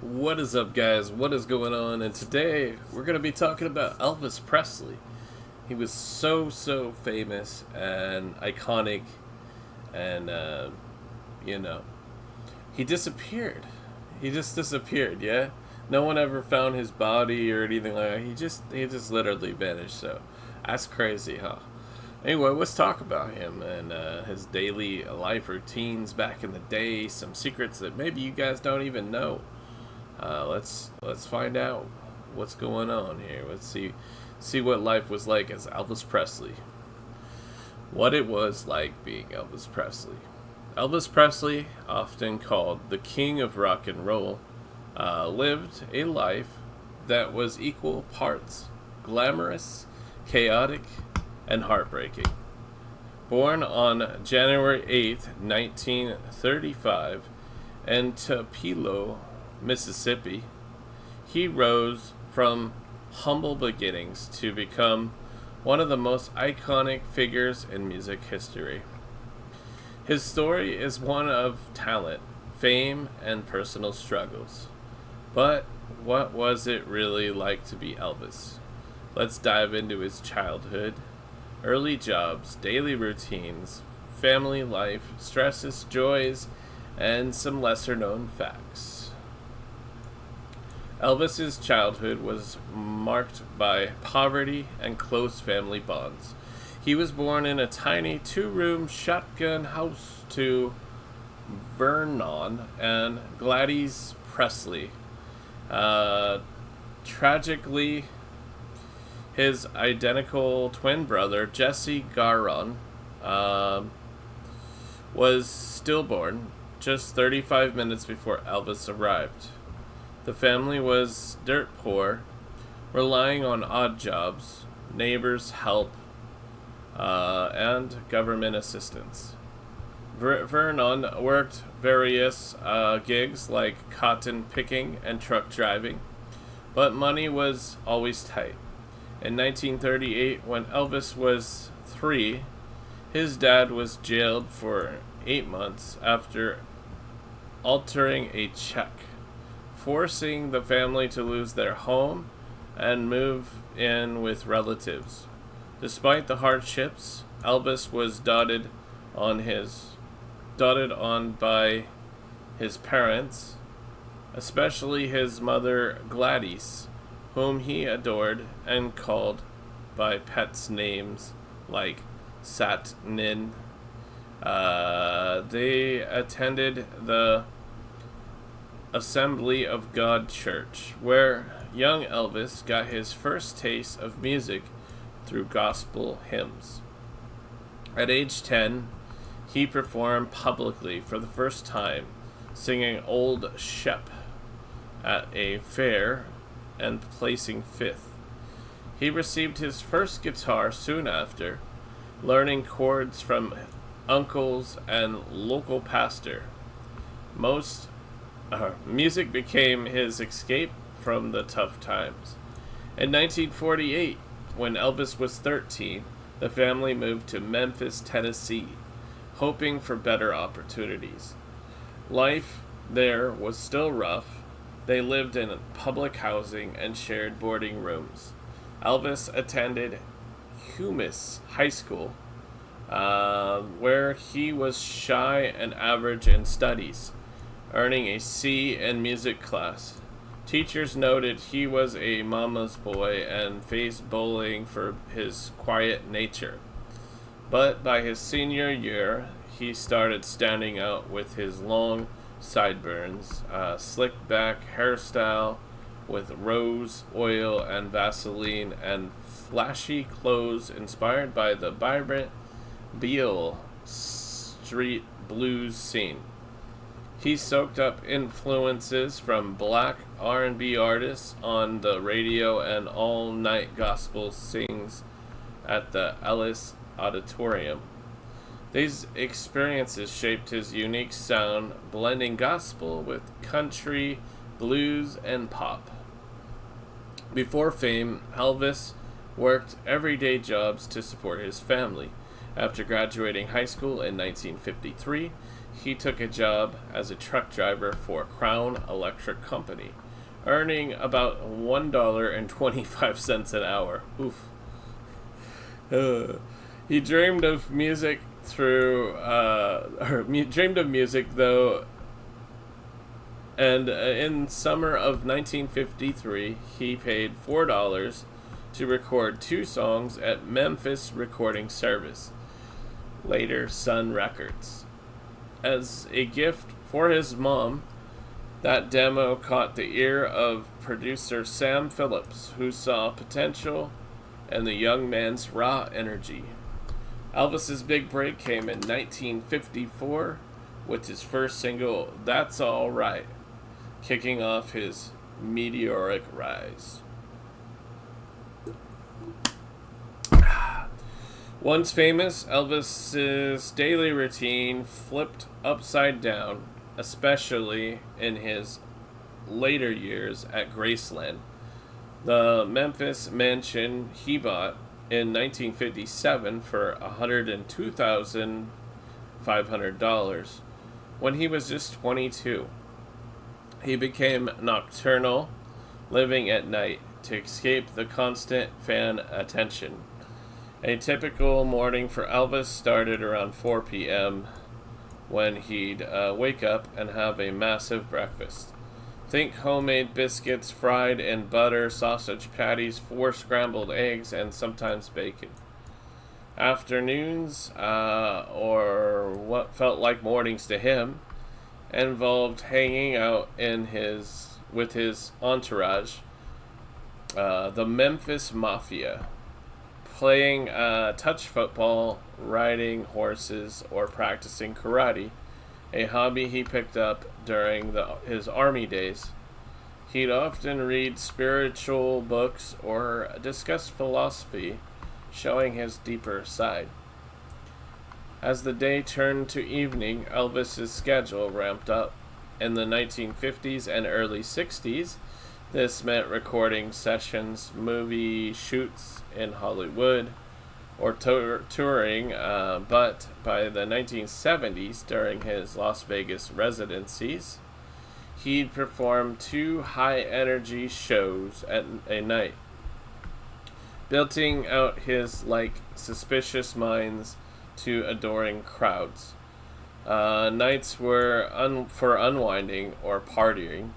What is up, guys? What is going on? And today we're going to be talking about Elvis Presley. He was so famous and iconic, and you know, he disappeared. He just disappeared. Yeah, no one ever found his body or anything like that. He just literally vanished. So that's crazy, huh? Anyway, let's talk about him and his daily life routines back in the day. Some secrets that maybe you guys don't even know. Let's find out what's going on here. Let's see what life was like as Elvis Presley. What it was like being Elvis Presley. Elvis Presley, often called the King of Rock and Roll, lived a life that was equal parts glamorous, chaotic, and heartbreaking. Born on January 8th, 1935, in Tupelo, Mississippi, he rose from humble beginnings to become one of the most iconic figures in music history. His story is one of talent, fame, and personal struggles. But what was it really like to be Elvis? Let's dive into his childhood, early jobs, daily routines, family life, stresses, joys, and some lesser known facts. Elvis's childhood was marked by poverty and close family bonds. He was born in a tiny two-room shotgun house to Vernon and Gladys Presley. Tragically, his identical twin brother, Jesse Garon, was stillborn just 35 minutes before Elvis arrived. The family was dirt poor, relying on odd jobs, neighbors' help, and government assistance. Vernon worked various gigs like cotton picking and truck driving, but money was always tight. In 1938, when Elvis was 3, his dad was jailed for 8 months after altering a check, forcing the family to lose their home and move in with relatives. Despite the hardships, Elvis was dotted on by his parents, especially his mother Gladys, whom he adored and called by pets names like Satnin. They attended the Assembly of God Church, where young Elvis got his first taste of music through gospel hymns. At age 10, he performed publicly for the first time, singing Old Shep at a fair and placing fifth. He received his first guitar soon after, learning chords from uncles and local pastor. Music became his escape from the tough times. In 1948, when Elvis was 13, the family moved to Memphis, Tennessee, hoping for better opportunities. Life there was still rough. They lived in public housing and shared boarding rooms. Elvis attended Humus High School, where he was shy and average in studies, earning a C in music class. Teachers noted he was a mama's boy and faced bullying for his quiet nature. But by his senior year, he started standing out with his long sideburns, slicked back hairstyle with rose oil and Vaseline, and flashy clothes inspired by the vibrant Beale Street blues scene. He soaked up influences from black R&B artists on the radio and all-night gospel sings at the Ellis Auditorium. These experiences shaped his unique sound, blending gospel with country, blues, and pop. Before fame, Elvis worked everyday jobs to support his family. After graduating high school in 1953, he took a job as a truck driver for Crown Electric Company, earning about $1.25 an hour. Oof. He dreamed of music dreamed of music though, and in summer of 1953, he paid $4 to record 2 songs at Memphis Recording Service, later Sun Records. As a gift for his mom, that demo caught the ear of producer Sam Phillips, who saw potential in the young man's raw energy. Elvis's big break came in 1954 with his first single, That's All Right, kicking off his meteoric rise. Once famous, Elvis's daily routine flipped upside down, especially in his later years at Graceland, the Memphis mansion he bought in 1957 for $102,500 when he was just 22. He became nocturnal, living at night to escape the constant fan attention. A typical morning for Elvis started around 4 p.m. when he'd wake up and have a massive breakfast. Think homemade biscuits fried in butter, sausage patties, 4 scrambled eggs, and sometimes bacon. Afternoons, or what felt like mornings to him, involved hanging out with his entourage, the Memphis Mafia, playing touch football, riding horses, or practicing karate, a hobby he picked up during his army days. He'd often read spiritual books or discuss philosophy, showing his deeper side. As the day turned to evening, Elvis's schedule ramped up. In the 1950s and early 60s, this meant recording sessions, movie shoots in Hollywood, or touring, but by the 1970s, during his Las Vegas residencies, he'd perform 2 high-energy shows at a night, building out his suspicious minds to adoring crowds. Nights were for unwinding or partying.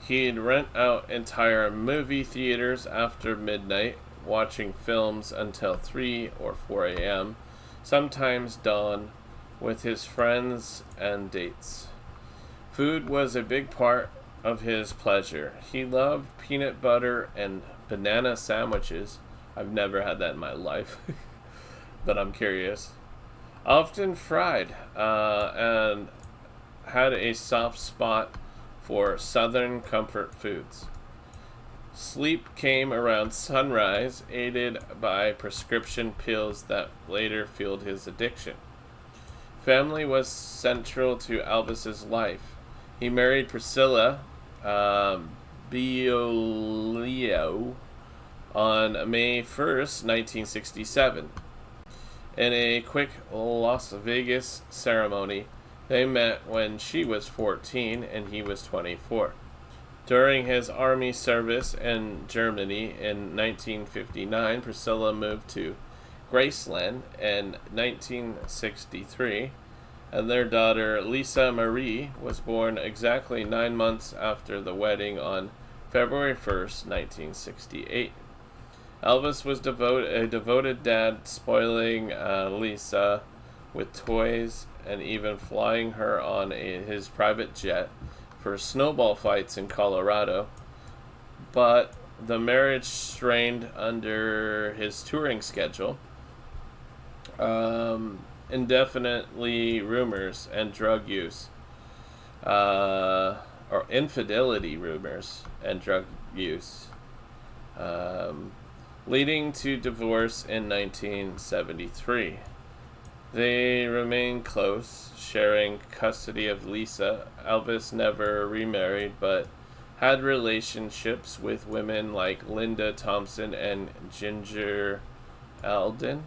He'd rent out entire movie theaters after midnight, watching films until 3 or 4 a.m., sometimes dawn, with his friends and dates. Food was a big part of his pleasure. He loved peanut butter and banana sandwiches. I've never had that in my life, but I'm curious. Often fried, and had a soft spot for Southern comfort foods. Sleep came around sunrise, aided by prescription pills that later fueled his addiction. Family was central to Elvis's life. He married Priscilla Biolio on May 1st, 1967. In a quick Las Vegas ceremony, they met when she was 14 and he was 24. During his army service in Germany in 1959, Priscilla moved to Graceland in 1963, and their daughter Lisa Marie was born exactly 9 months after the wedding on February 1st, 1968. Elvis was a devoted dad, spoiling Lisa with toys and even flying her on his private jet for snowball fights in Colorado. But the marriage strained under his touring schedule. Indefinitely rumors and drug use, or infidelity rumors and drug use, leading to divorce in 1973. They remained close, sharing custody of Lisa. Elvis never remarried, but had relationships with women like Linda Thompson and Ginger Alden.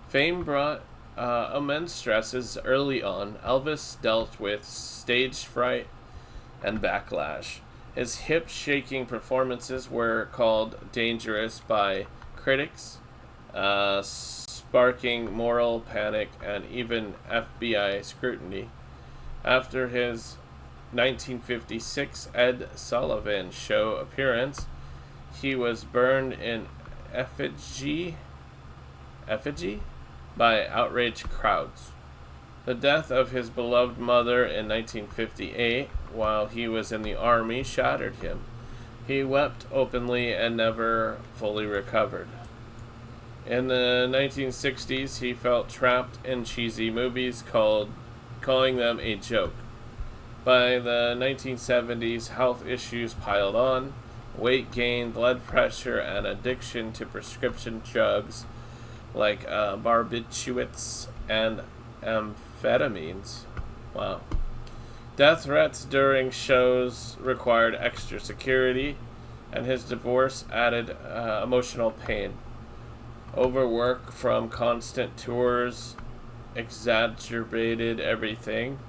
Fame brought immense stresses early on. Elvis dealt with stage fright and backlash. His hip shaking performances were called dangerous by critics, sparking moral panic and even FBI scrutiny. After his 1956 Ed Sullivan Show appearance, he was burned in effigy by outraged crowds. The death of his beloved mother in 1958, while he was in the army, shattered him. He wept openly and never fully recovered. In the 1960s, he felt trapped in cheesy movies, calling them a joke. By the 1970s, health issues piled on. Weight gain, blood pressure, and addiction to prescription drugs like barbiturates and amphetamines. Wow. Death threats during shows required extra security, and his divorce added emotional pain. Overwork from constant tours exacerbated everything,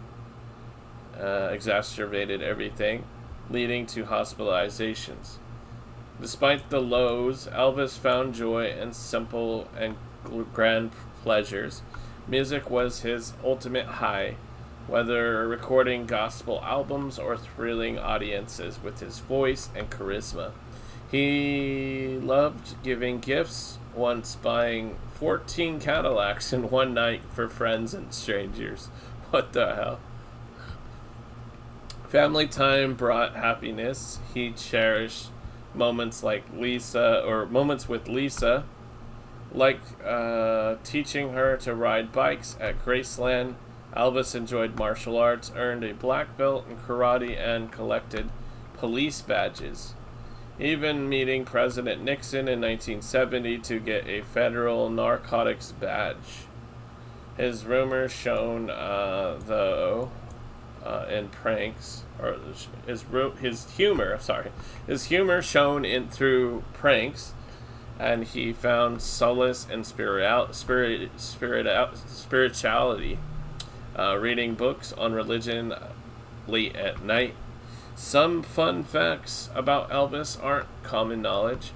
leading to hospitalizations. Despite the lows, Elvis found joy in simple and grand pleasures. Music was his ultimate high, whether recording gospel albums or thrilling audiences with his voice and charisma. He loved giving gifts, once buying 14 Cadillacs in one night for friends and strangers. What the hell? Family time brought happiness. He cherished moments with Lisa, like teaching her to ride bikes at Graceland. Elvis enjoyed martial arts, earned a black belt in karate, and collected police badges. Even meeting President Nixon in 1970 to get a federal narcotics badge. His rumor shown, in pranks, or his humor shown in through pranks, and he found solace in spirituality, reading books on religion late at night. Some fun facts about Elvis aren't common knowledge.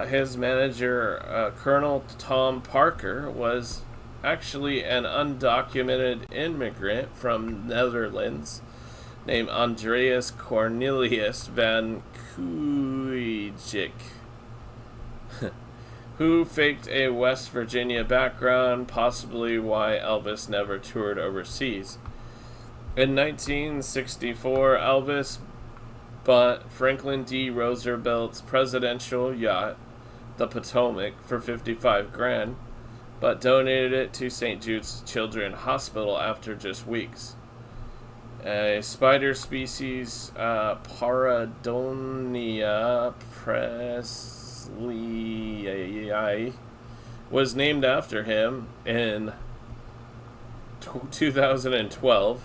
His manager, Colonel Tom Parker, was actually an undocumented immigrant from Netherlands named Andreas Cornelius van Kuijik, who faked a West Virginia background, possibly why Elvis never toured overseas. In 1964, Elvis bought Franklin D. Roosevelt's presidential yacht, the Potomac, for $55,000, but donated it to St. Jude's Children's Hospital after just weeks. A spider species, Pareidonia presley, was named after him in 2012.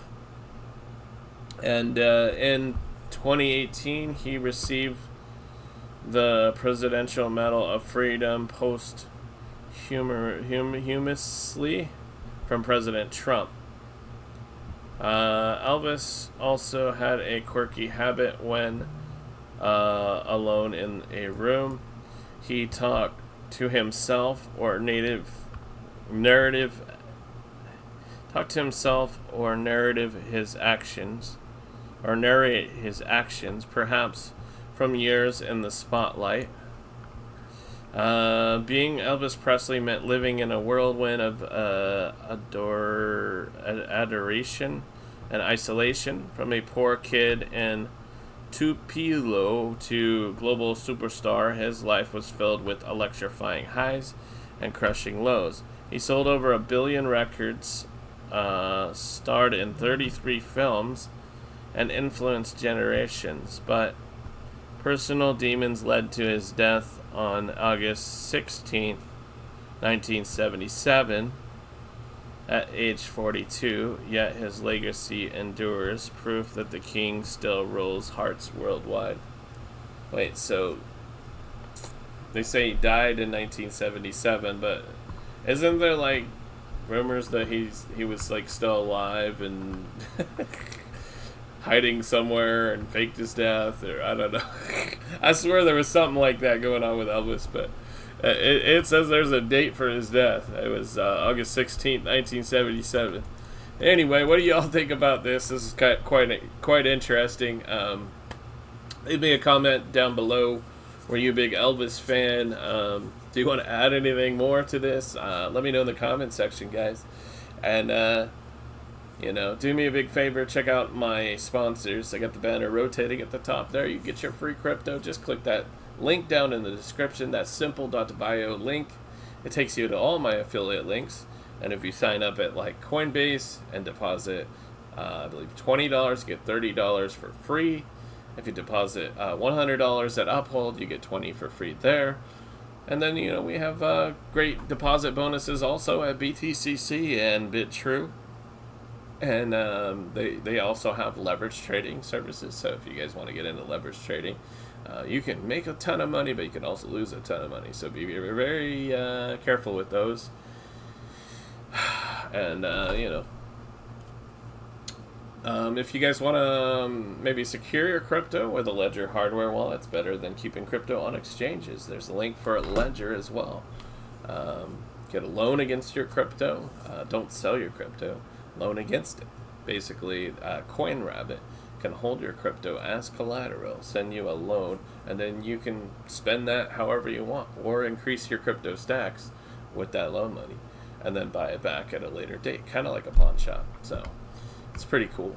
And in 2018, he received the Presidential Medal of Freedom posthumously from President Trump. Elvis also had a quirky habit when alone in a room. He talked to himself or narrative his actions, or narrate his actions, perhaps from years in the spotlight. Being Elvis Presley meant living in a whirlwind of adoration and isolation. From a poor kid in Tupelo to global superstar, his life was filled with electrifying highs and crushing lows. He sold over 1 billion records, starred in 33 films, and influenced generations, but personal demons led to his death on August 16th, 1977, at age 42, yet his legacy endures, proof that the king still rules hearts worldwide. Wait, so they say he died in 1977, but isn't there like rumors that he was like still alive and hiding somewhere and faked his death, or I don't know. I swear there was something like that going on with Elvis, but it says there's a date for his death. It was August 16th, 1977. Anyway, what do y'all think about this? This is quite interesting. Leave me a comment down below. Were you a big Elvis fan? Do you want to add anything more to this? Let me know in the comment section, guys. And do me a big favor, check out my sponsors. I got the banner rotating at the top there. You get your free crypto. Just click that link down in the description, that simple.bio link. It takes you to all my affiliate links. And if you sign up at like Coinbase and deposit, I believe $20, you get $30 for free. If you deposit $100 at Uphold, you get $20 for free there. And then, we have great deposit bonuses also at BTCC and BitTrue. And they also have leverage trading services. So if you guys want to get into leverage trading, you can make a ton of money, but you can also lose a ton of money. So be very careful with those. And, if you guys want to maybe secure your crypto with a Ledger hardware wallet, it's better than keeping crypto on exchanges. There's a link for a Ledger as well. Get a loan against your crypto. Don't sell your crypto. Loan against it. Basically, CoinRabbit can hold your crypto as collateral, send you a loan, and then you can spend that however you want, or increase your crypto stacks with that loan money, and then buy it back at a later date, kind of like a pawn shop. So it's pretty cool.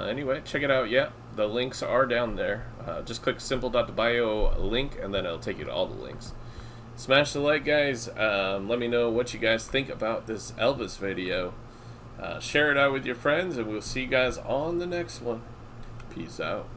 Anyway, check it out. Yeah, the links are down there. Just click simple.bio link, and then it'll take you to all the links. Smash the like, guys. Let me know what you guys think about this Elvis video. Share it out with your friends, and we'll see you guys on the next one. Peace out.